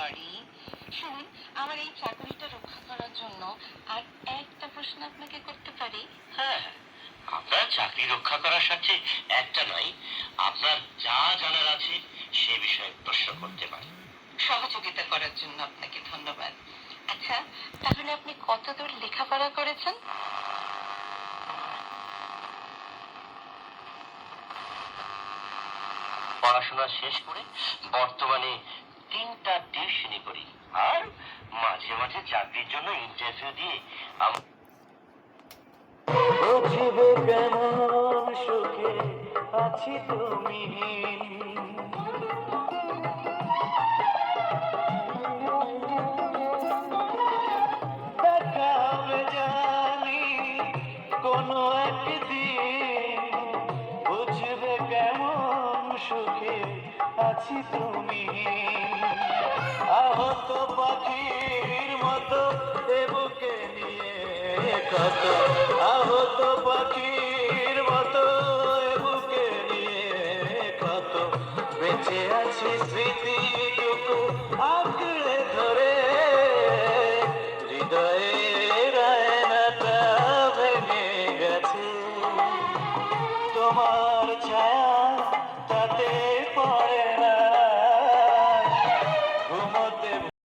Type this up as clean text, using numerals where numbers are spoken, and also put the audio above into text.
Sorry. শুনুন, আমার এই চাকরিটা রক্ষা করার জন্য আর একটা প্রশ্ন আপনাকে করতে পারি? হ্যাঁ, আপনার চাকরি রক্ষা করার সাথে একটা নয়, আপনার যা জানার আছে সে বিষয়ে প্রশ্ন করতে পারেন। সহযোগিতা করার জন্য আপনাকে ধন্যবাদ। আচ্ছা, তাহলে আপনি কতদূর লেখাপড়া করেছেন? পড়াশোনা শেষ করে বর্তমানে 3টা টিউশনি করি, আর মাঝে মাঝে চাকরির জন্য ইন্টারভিউ দিয়ে বুঝবে কেমন সুখে আছি তুমি। দেখা হবে জানি কোনো একদিন, বুঝবে কেমন সুখে আছি তুমি। আহত পাখির মতো এ বুকে নিয়ে কত, আহত পাখির মতো এ বুকে নিয়ে কত বেঁচে আছি স্মৃতিটুকু আঁকড়ে ধরে, হৃদয়ের আয়নাটা ভেঙে গেছে তোমার ছায়া